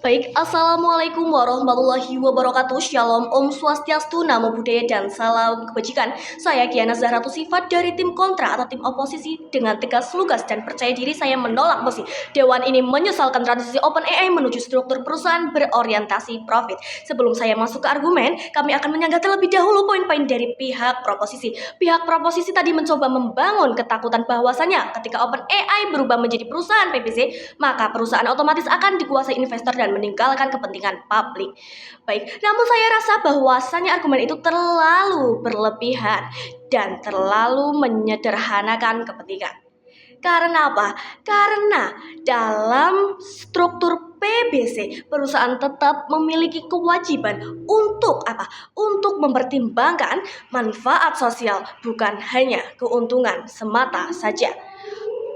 Baik, Assalamualaikum warahmatullahi wabarakatuh. Shalom, Om Swastiastu, Namo Buddhaya, dan salam kebajikan. Saya Kiana Zahra Sifat dari tim kontra atau tim oposisi. Dengan tegas, lugas, dan percaya diri saya menolak meski Dewan ini menyesalkan transisi OpenAI menuju struktur perusahaan berorientasi profit. Sebelum saya masuk ke argumen, kami akan menyanggah terlebih dahulu poin-poin dari pihak proposisi. Pihak proposisi tadi mencoba membangun ketakutan bahwasanya ketika OpenAI berubah menjadi perusahaan PBC, maka perusahaan otomatis akan dikuasai investor dan meninggalkan kepentingan publik. Baik, namun saya rasa bahwasannya argumen itu terlalu berlebihan dan terlalu menyederhanakan kepentingan. Karena apa? Karena dalam struktur PBC, perusahaan tetap memiliki kewajiban untuk apa? Untuk mempertimbangkan manfaat sosial, bukan hanya keuntungan semata saja.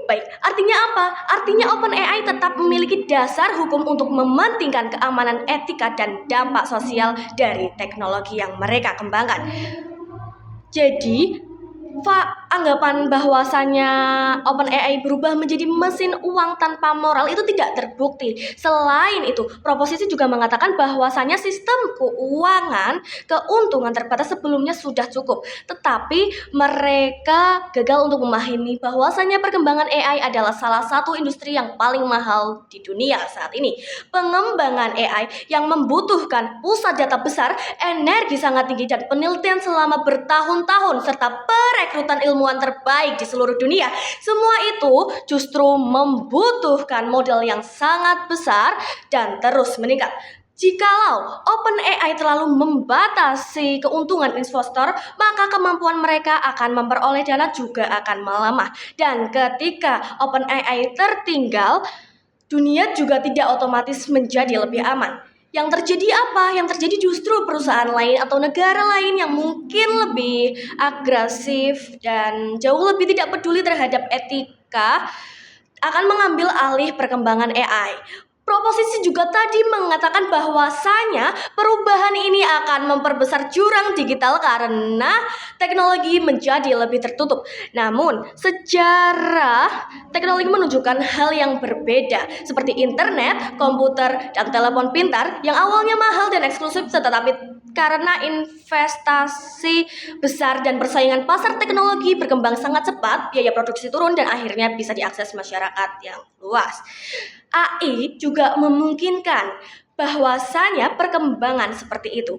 Baik, artinya apa? Artinya OpenAI tetap memiliki dasar hukum untuk mementingkan keamanan etika dan dampak sosial dari teknologi yang mereka kembangkan. Jadi, anggapan bahwasannya OpenAI berubah menjadi mesin uang tanpa moral itu tidak terbukti. Selain itu, proposisi juga mengatakan bahwasannya sistem keuangan keuntungan terbatas sebelumnya sudah cukup. Tetapi mereka gagal untuk memahami bahwasannya perkembangan AI adalah salah satu industri yang paling mahal di dunia saat ini. Pengembangan AI yang membutuhkan pusat data besar, energi sangat tinggi, dan penelitian selama bertahun-tahun serta perekrutan ilmuwan terbaik di seluruh dunia. Semua itu justru membutuhkan modal yang sangat besar dan terus meningkat. Jikalau OpenAI terlalu membatasi keuntungan investor, maka kemampuan mereka akan memperoleh dana juga akan melemah. Dan ketika OpenAI tertinggal, dunia juga tidak otomatis menjadi lebih aman. Yang terjadi apa? Yang terjadi justru perusahaan lain atau negara lain yang mungkin lebih agresif dan jauh lebih tidak peduli terhadap etika akan mengambil alih perkembangan AI. Proposisi juga tadi mengatakan bahwasanya perubahan ini akan memperbesar jurang digital karena teknologi menjadi lebih tertutup. Namun, sejarah teknologi menunjukkan hal yang berbeda, seperti internet, komputer, dan telepon pintar yang awalnya mahal dan eksklusif, tetapi karena investasi besar dan persaingan pasar teknologi berkembang sangat cepat, biaya produksi turun dan akhirnya bisa diakses masyarakat yang luas. AI juga memungkinkan bahwasanya perkembangan seperti itu.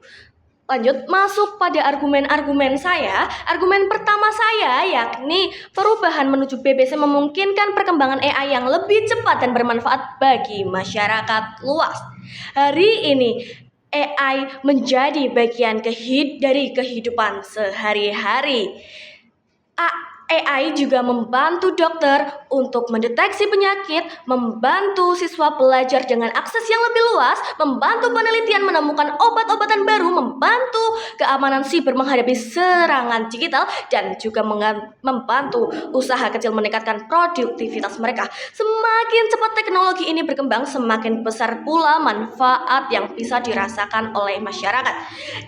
Lanjut masuk pada argumen-argumen saya. Argumen pertama saya yakni perubahan menuju BBC memungkinkan perkembangan AI yang lebih cepat dan bermanfaat bagi masyarakat luas. Hari ini AI menjadi bagian dari kehidupan sehari-hari. AI juga membantu dokter untuk mendeteksi penyakit, membantu siswa belajar dengan akses yang lebih luas, membantu penelitian menemukan obat-obatan baru, membantu keamanan siber menghadapi serangan digital, dan juga membantu usaha kecil meningkatkan produktivitas mereka. Semakin cepat teknologi ini berkembang, semakin besar pula manfaat yang bisa dirasakan oleh masyarakat.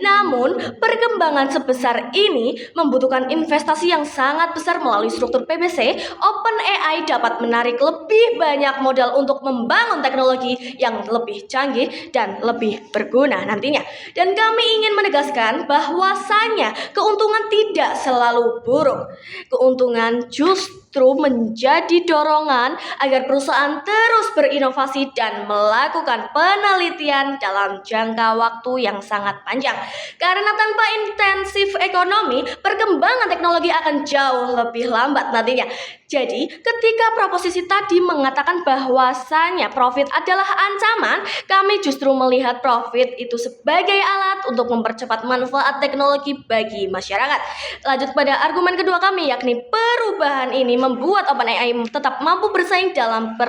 Namun, perkembangan sebesar ini membutuhkan investasi yang sangat besar melalui struktur PBC. OpenAI dapat menarik lebih banyak modal untuk membangun teknologi yang lebih canggih dan lebih berguna nantinya. Dan kami ingin menegaskan bahwasanya keuntungan tidak selalu buruk. Keuntungan justru menjadi dorongan agar perusahaan terus berinovasi dan melakukan penelitian dalam jangka waktu yang sangat panjang. Karena tanpa intensif ekonomi, perkembangan teknologi akan jauh lebih lambat nantinya. Jadi, ketika proposisi tadi mengatakan bahwasanya profit adalah ancaman, kami justru melihat profit itu sebagai alat untuk mempercepat manfaat teknologi bagi masyarakat. Lanjut pada argumen kedua kami, yakni perubahan ini membuat OpenAI tetap mampu bersaing dalam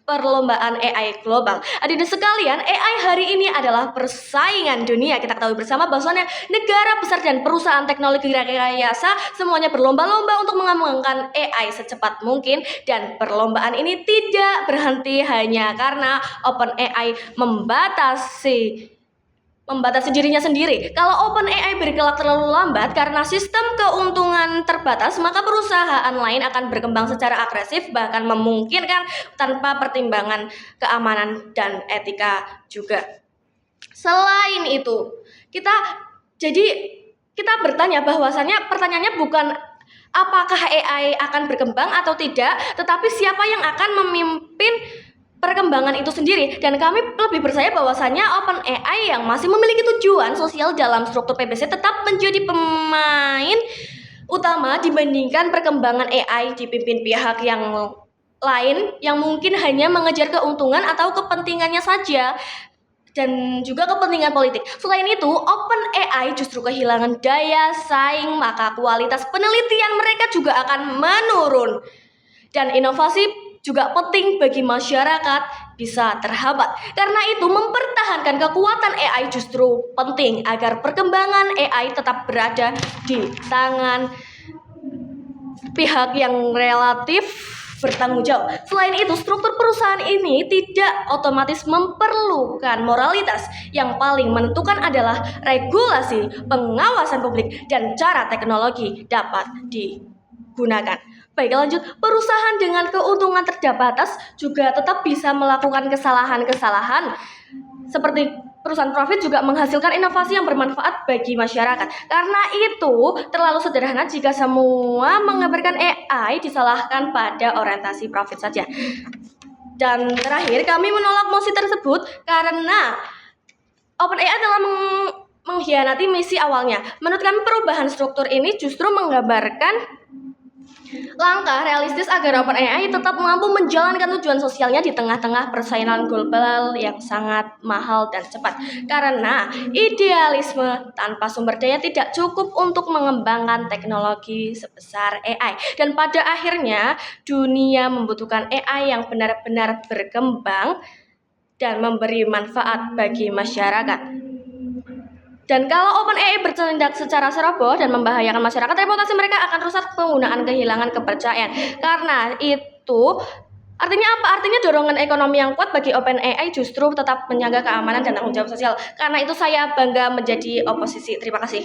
perlombaan AI global. Adik-adik sekalian, AI hari ini adalah persaingan dunia. Kita ketahui bersama bahwasanya negara besar dan perusahaan teknologi rekayasa semuanya berlomba-lomba untuk mengembangkan AI secepat mungkin, dan perlombaan ini tidak berhenti hanya karena OpenAI membatasi membatasi dirinya sendiri. Kalau OpenAI bergerak terlalu lambat karena sistem keuntungan terbatas, maka perusahaan lain akan berkembang secara agresif, bahkan memungkinkan tanpa pertimbangan keamanan dan etika juga. Selain itu, kita bertanya bahwasannya pertanyaannya bukan apakah AI akan berkembang atau tidak, tetapi siapa yang akan memimpin perkembangan itu sendiri. Dan kami lebih percaya bahwasannya OpenAI yang masih memiliki tujuan sosial dalam struktur PBC tetap menjadi pemain utama dibandingkan perkembangan AI dipimpin pihak yang lain yang mungkin hanya mengejar keuntungan atau kepentingannya saja dan juga kepentingan politik. Selain itu, OpenAI justru kehilangan daya saing, maka kualitas penelitian mereka juga akan menurun. Dan inovasi juga penting bagi masyarakat bisa terhambat. Karena itu, mempertahankan kekuatan AI justru penting agar perkembangan AI tetap berada di tangan pihak yang relatif bertanggung jawab. Selain itu, struktur perusahaan ini tidak otomatis memerlukan moralitas. Yang paling menentukan adalah regulasi, pengawasan publik, dan cara teknologi dapat digunakan. Baik, lanjut. Perusahaan dengan keuntungan terbatas juga tetap bisa melakukan kesalahan-kesalahan seperti perusahaan profit juga menghasilkan inovasi yang bermanfaat bagi masyarakat. Karena itu terlalu sederhana jika semua mengabarkan AI disalahkan pada orientasi profit saja. Dan terakhir, kami menolak mosi tersebut karena OpenAI telah mengkhianati misi awalnya. Menurut kami, perubahan struktur ini justru menggambarkan langkah realistis agar OpenAI tetap mampu menjalankan tujuan sosialnya di tengah-tengah persaingan global yang sangat mahal dan cepat. Karena idealisme tanpa sumber daya tidak cukup untuk mengembangkan teknologi sebesar AI. Dan pada akhirnya, dunia membutuhkan AI yang benar-benar berkembang dan memberi manfaat bagi masyarakat. Dan kalau OpenAI bertindak secara ceroboh dan membahayakan masyarakat, reputasi mereka akan rusak, penggunaan kehilangan kepercayaan. Karena itu, artinya apa? Artinya dorongan ekonomi yang kuat bagi OpenAI justru tetap menjaga keamanan dan tanggung jawab sosial. Karena itu saya bangga menjadi oposisi. Terima kasih.